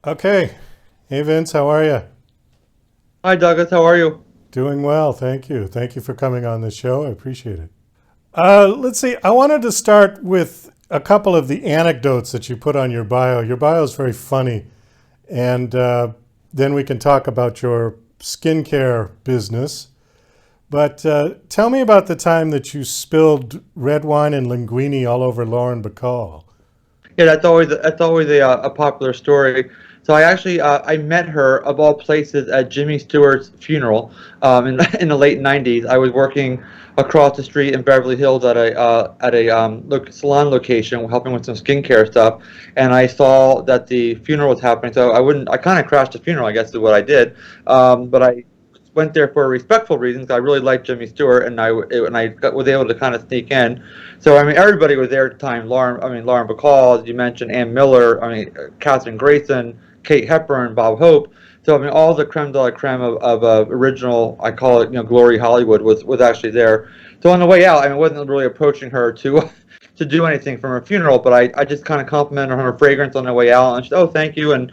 Okay. Hey Vince, how are you? Hi, Douglas. How are you? Doing well, thank you. Thank you for coming on the show. I appreciate it. Let's see. I wanted to start with a couple of the anecdotes that you put on your bio. Your bio is very funny, and then we can talk about your skincare business. But tell me about the time that you spilled red wine and linguine all over Lauren Bacall. Yeah, that's always a popular story. So I actually I met her of all places at Jimmy Stewart's funeral in in the late '90s. I was working across the street in Beverly Hills at a salon location, helping with some skincare stuff, and I saw that the funeral was happening. So I kind of crashed the funeral, I guess is what I did. But I went there for respectful reasons. I really liked Jimmy Stewart, and was able to kind of sneak in. So I mean, everybody was there at the time. Lauren Bacall, as you mentioned, Ann Miller. I mean, Katherine Grayson, Kate Hepburn, Bob Hope. So I mean, all the creme de la creme of original, I call it, glory Hollywood was actually there. So on the way out, I mean, I wasn't really approaching her to to do anything from her funeral, but I just kind of complimented her on her fragrance on the way out, and she said, "Oh, thank you," and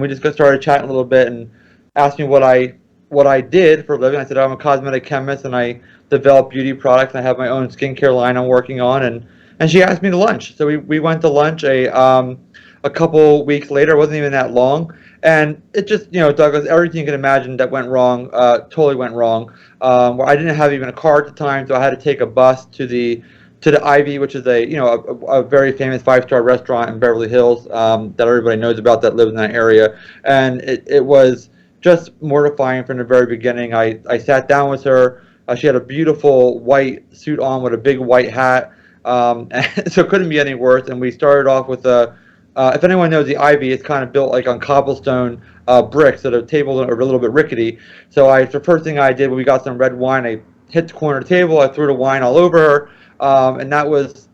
we just got started chatting a little bit and asked me what I did for a living. I said I'm a cosmetic chemist and I develop beauty products. And I have my own skincare line I'm working on, and she asked me to lunch. So we went to lunch a couple weeks later. It wasn't even that long, and it just Douglas, everything you can imagine that went wrong totally went wrong. Where I didn't have even a car at the time, so I had to take a bus to the Ivy, which is a very famous five-star restaurant in Beverly Hills that everybody knows about that lives in that area, and it was just mortifying from the very beginning. I sat down with her. She had a beautiful white suit on with a big white hat, so it couldn't be any worse. And we started off with if anyone knows the Ivy, it's kind of built like on cobblestone bricks, so the tables are a little bit rickety. The first thing I did when we got some red wine, I hit the corner of the table, I threw the wine all over her, and that was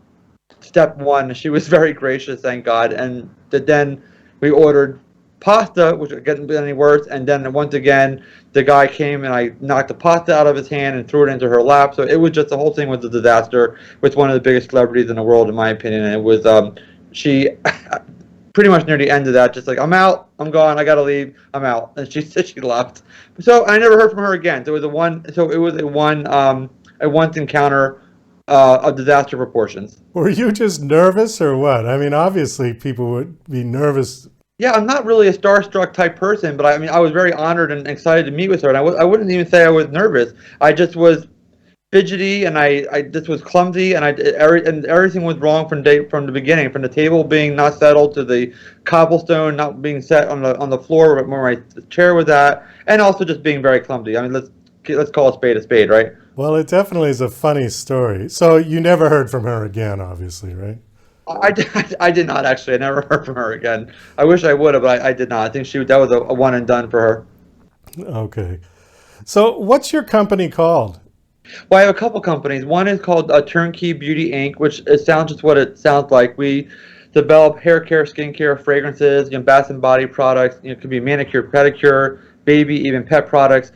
step one. She was very gracious, thank God. And then we ordered pasta, which couldn't be any worse. And then once again, the guy came and I knocked the pasta out of his hand and threw it into her lap. So it was just the whole thing was a disaster with one of the biggest celebrities in the world, in my opinion. And it was she pretty much near the end of that, just like I'm out, I'm gone, I gotta leave, I'm out, and she said she left. So I never heard from her again. So it was a one. So it was a once encounter of disaster proportions. Were you just nervous or what? I mean, obviously people would be nervous. Yeah, I'm not really a starstruck type person, but I mean, I was very honored and excited to meet with her, and I wouldn't even say I was nervous. I just was fidgety, and I just was clumsy, and and everything was wrong from the beginning, from the table being not settled to the cobblestone not being set on the floor where my chair was at, and also just being very clumsy. I mean, let's call a spade, right? Well, it definitely is a funny story. So you never heard from her again, obviously, right? I did not actually. I never heard from her again. I wish I would have, but I did not. I think that was a one and done for her. Okay. So what's your company called? Well, I have a couple companies. One is called Turnkey Beauty Inc., which it sounds just what it sounds like. We develop hair care, skincare, fragrances, bath and body products. It could be manicure, pedicure, baby, even pet products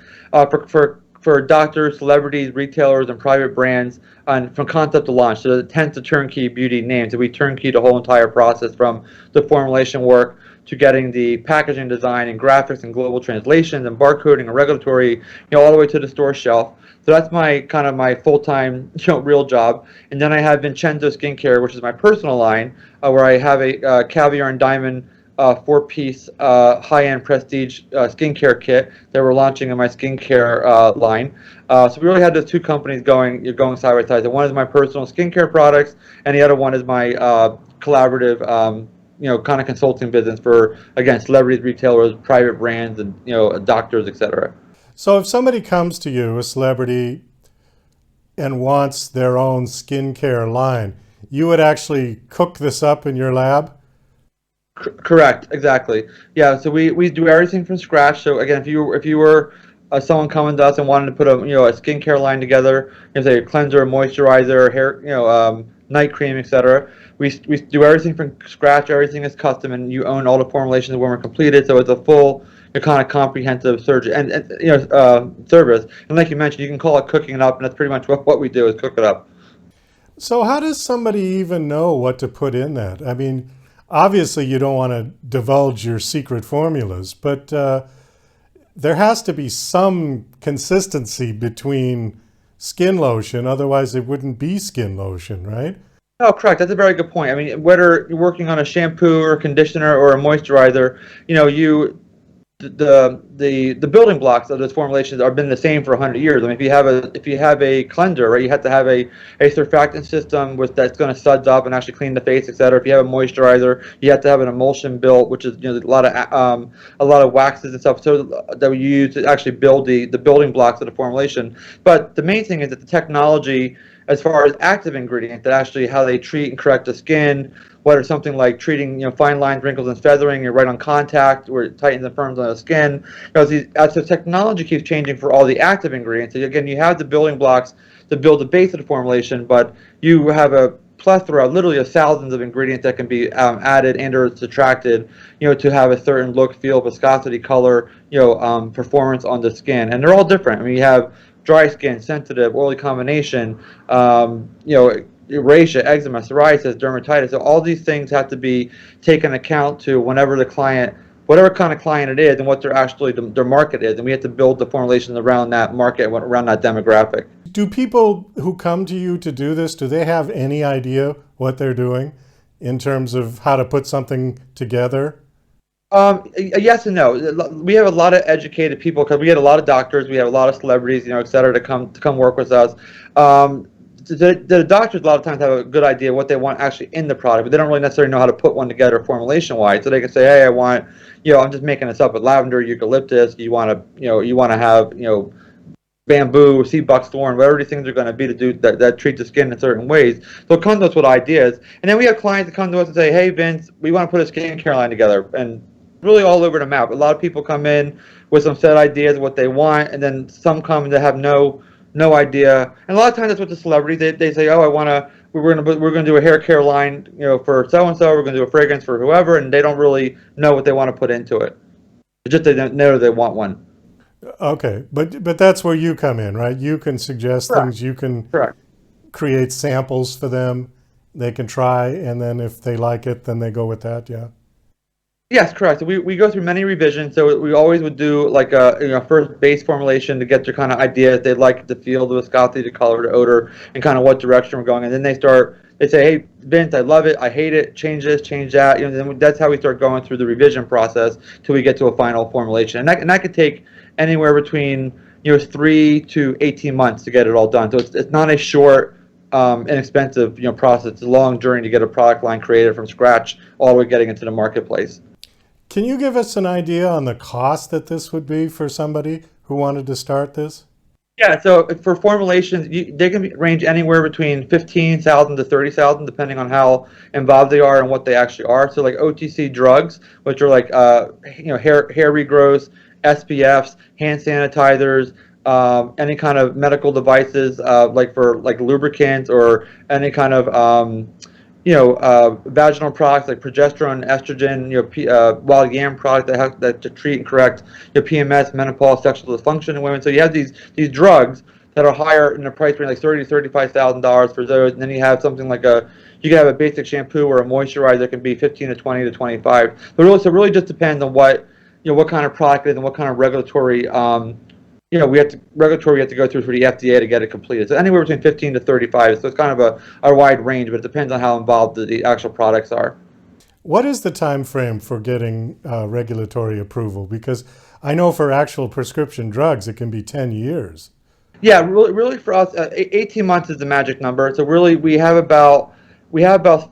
for doctors, celebrities, retailers, and private brands, and from concept to launch. So it tends to turnkey beauty names. So we turnkey the whole entire process from the formulation work to getting the packaging design and graphics and global translations and barcoding and regulatory, all the way to the store shelf. So that's my kind of my full-time, real job. And then I have Vincenzo Skincare, which is my personal line, where I have a caviar and diamond four-piece high-end prestige skincare kit that we're launching in my skincare line. So we really had those two companies going side by side. So one is my personal skincare products, and the other one is my collaborative, kind of consulting business for, again, celebrities, retailers, private brands, and doctors, etc. So if somebody comes to you, a celebrity, and wants their own skincare line, you would actually cook this up in your lab? Correct, exactly. Yeah, so we do everything from scratch. So again, if you were someone coming to us and wanted to put a skincare line together, say a cleanser, moisturizer, hair, night cream, etc. We do everything from scratch. Everything is custom, and you own all the formulations when we're completed. So it's a full kind of comprehensive surgery and service. And like you mentioned, you can call it cooking it up, and that's pretty much what we do is cook it up. So how does somebody even know what to put in that? I mean, Obviously, you don't want to divulge your secret formulas, but there has to be some consistency between skin lotion, otherwise, it wouldn't be skin lotion, right? Oh, correct. That's a very good point. I mean, whether you're working on a shampoo or a conditioner or a moisturizer, you the building blocks of those formulations have been the same for 100 years. I mean, if you have a cleanser, right, you have to have a surfactant system with that's going to suds up and actually clean the face, etc. If you have a moisturizer, you have to have an emulsion built, which is a lot of waxes and stuff so that we use to actually build the building blocks of the formulation. But the main thing is that the technology, as far as active ingredient, that actually how they treat and correct the skin, whether something like treating fine lines, wrinkles, and feathering, you're right on contact, where it tightens and firms on the skin. As the technology keeps changing for all the active ingredients, again, you have the building blocks to build the base of the formulation, but you have a plethora, literally of thousands of ingredients that can be added and or subtracted, to have a certain look, feel, viscosity, color, performance on the skin, and they're all different. I mean, you have dry skin, sensitive, oily combination, rosacea, eczema, psoriasis, dermatitis. So all these things have to be taken account to whenever the client, whatever kind of client it is, and what their market is, and we have to build the formulations around that market, around that demographic. Do people who come to you to do this, do they have any idea what they're doing in terms of how to put something together? Yes and no. We have a lot of educated people because we get a lot of doctors, we have a lot of celebrities, et cetera, to come work with us. The doctors a lot of times have a good idea what they want actually in the product, but they don't really necessarily know how to put one together formulation wise. So they can say, hey, I want, I'm just making this up, but lavender, eucalyptus, you want to have, bamboo, sea buckthorn, whatever these things are going to be to do that treat the skin in certain ways. So come to us with ideas, and then we have clients that come to us and say, "Hey, Vince, we want to put a skincare line together," and really all over the map. A lot of people come in with some set ideas of what they want, and then some come that have no idea. And a lot of times that's what the celebrities they say, "Oh, we're gonna do a hair care line, for so and so. We're gonna do a fragrance for whoever," and they don't really know what they want to put into it. It's just they don't know they want one. Okay, but that's where you come in, right? You can suggest Correct. things, you can Correct. create samples for them. They can try, and then if they like it, then they go with that. Yeah. Yes, correct. So we go through many revisions. So we always would do like a first base formulation to get their kind of idea if they'd like the feel, the viscosity, the color, the odor, and kind of what direction we're going. And then they say, hey, Vince, I love it, I hate it, change this, change that. Then that's how we start going through the revision process till we get to a final formulation. And that could take anywhere between 3 to 18 months to get it all done. So it's not a short, inexpensive process. It's a long journey to get a product line created from scratch, all the way getting into the marketplace. Can you give us an idea on the cost that this would be for somebody who wanted to start this? Yeah, so for formulations, they can range anywhere between 15,000 to 30,000, depending on how involved they are and what they actually are. So like OTC drugs, which are like hair regrowths, SPFs, hand sanitizers, any kind of medical devices, like for like lubricants or any kind of vaginal products like progesterone, estrogen, wild yam product that to treat and correct PMS, menopause, sexual dysfunction in women. So you have these drugs that are higher in the price range, like $30,000 to $35,000 for those, and then you have something like you can have a basic shampoo or a moisturizer that can be 15 to 20 to 25. So it really just depends on what kind of product it is and what kind of regulatory we have to go through for the FDA to get it completed. So anywhere between 15 to 35. So it's kind of a wide range, but it depends on how involved the actual products are. What is the time frame for getting regulatory approval? Because I know for actual prescription drugs, it can be 10 years. Yeah, really for us, 18 months is the magic number. So really, we have about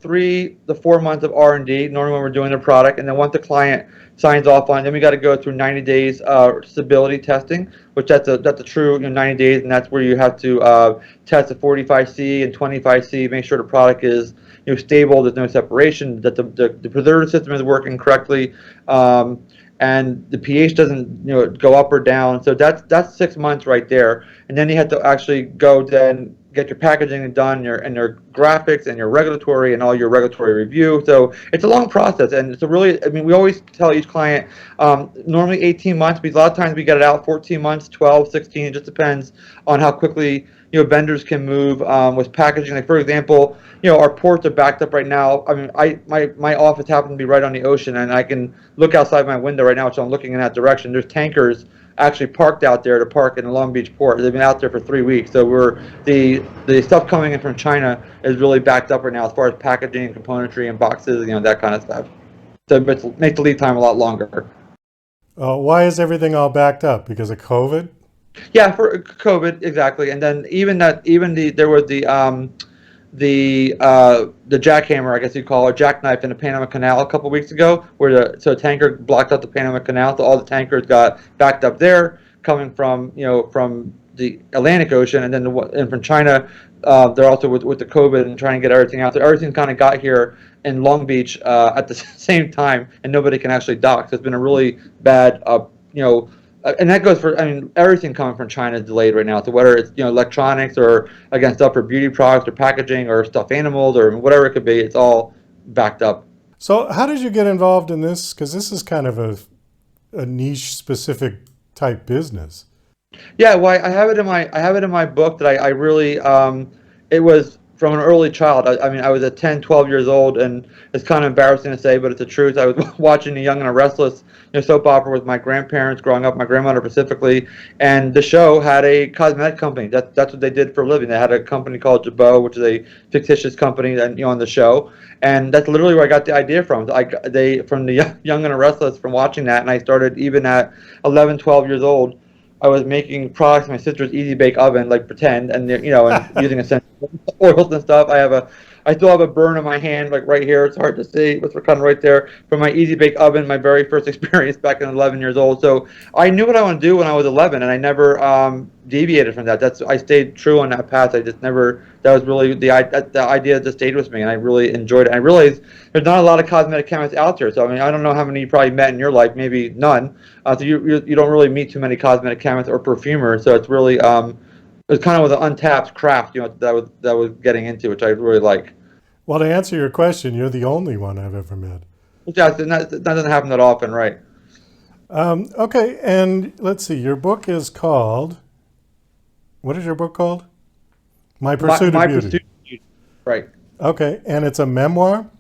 3 to 4 months of R&D normally when we're doing a product, and then once the client signs off on it, then we got to go through 90 days stability testing, which that's a true 90 days, and that's where you have to test the 45C and 25C, make sure the product is stable, there's no separation, that the preservative system is working correctly, and the pH doesn't go up or down. So that's 6 months right there, and then you have to actually go then get your packaging done, and your graphics and your regulatory and all your regulatory review. So it's a long process, and it's I mean, we always tell each client normally 18 months, but a lot of times we get it out 14 months, 12, 16. It just depends on how quickly vendors can move with packaging. Like for example, our ports are backed up right now. I mean, my office happens to be right on the ocean, and I can look outside my window right now, so I'm looking in that direction. There's tankers actually parked out there to park in the Long Beach port. They've been out there for 3 weeks. So the stuff coming in from China is really backed up right now as far as packaging and componentry and boxes, that kind of stuff. So it makes the lead time a lot longer. Why is everything all backed up? Because of COVID? Yeah, for COVID, exactly. And then even there was the jackhammer, I guess you'd call it, jackknife in the Panama Canal a couple weeks ago, where a tanker blocked out the Panama Canal, so all the tankers got backed up there, coming from the Atlantic Ocean, and then and from China. They're also with the COVID and trying to get everything out. So everything kind of got here in Long Beach at the same time, and nobody can actually dock. So it's been a really bad, and that goes for, I mean, everything coming from China is delayed right now. So whether it's electronics or again stuff for beauty products or packaging or stuffed animals or whatever it could be, it's all backed up. So how did you get involved in this? Because this is kind of a niche specific type business. Yeah, well, I have it in my book that I really it was from an early child. I mean, I was at 10, 12 years old, and it's kind of embarrassing to say, but it's the truth. I was watching The Young and the Restless, soap opera with my grandparents growing up, my grandmother specifically, and the show had a cosmetic company. That's what they did for a living. They had a company called Jabot, which is a fictitious company that on the show, and that's literally where I got the idea from. From the Young and the Restless, from watching that, and I started even at 11, 12 years old. I was making products in my sister's easy bake oven, like pretend, and and using essential oils and stuff. I still have a burn on my hand, like right here. It's hard to see, but it's kind of right there from my easy bake oven, my very first experience back in 11 years old. So I knew what I want to do when I was 11, and I never deviated from that. I stayed true on that path. I just never. That was really the idea that stayed with me, and I really enjoyed it. And I realized there's not a lot of cosmetic chemists out there. So I mean, I don't know how many you probably met in your life, maybe none. So you don't really meet too many cosmetic chemists or perfumers. So it's really it was kind of an untapped craft, that was getting into, which I really like. Well, to answer your question, you're the only one I've ever met. Yeah, that doesn't happen that often, right? Okay, and let's see. Your book is called. What is your book called? My Pursuit of My Beauty. pursuit of beauty. Right. Okay, and it's a memoir.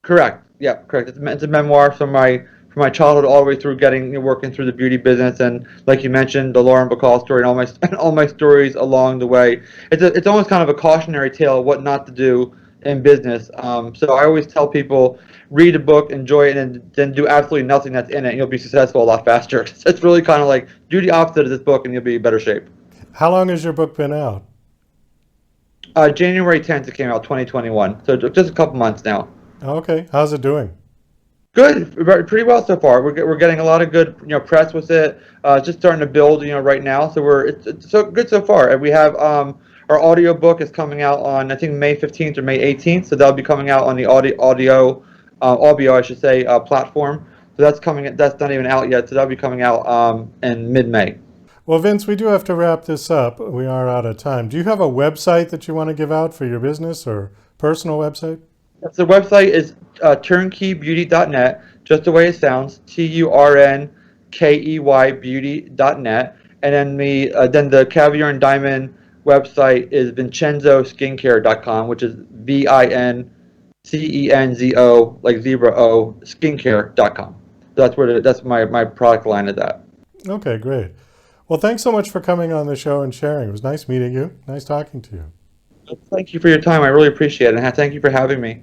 Correct. Yeah, correct. It's a memoir from my childhood all the way through getting working through the beauty business, and like you mentioned, the Lauren Bacall story and all my and all my stories along the way. It's almost kind of a cautionary tale of what not to do in business. So I always tell people, read a book, enjoy it, and then do absolutely nothing that's in it, and you'll be successful a lot faster. It's really kind of like do the opposite of this book, and you'll be in better shape. How long has your book been out? January 10th it came out, 2021. So just a couple months now. Okay, how's it doing? Good, pretty well so far. We're getting a lot of good press with it. Just starting to build right now. So it's so good so far. And we have our audio book is coming out on I think May 15th or May 18th. So that'll be coming out on the audio I should say platform. So that's coming. That's not even out yet. So that'll be coming out in mid-May. Well, Vince, we do have to wrap this up. We are out of time. Do you have a website that you want to give out for your business or personal website? So the website is turnkeybeauty.net, just the way it sounds, TURNKEY beauty.net. And then the Caviar and Diamond website is vincenzoskincare.com, which is VINCENZO, like zebra O, skincare.com. That's my product line is at. Okay, great. Well, thanks so much for coming on the show and sharing. It was nice meeting you. Nice talking to you. Thank you for your time. I really appreciate it. And thank you for having me.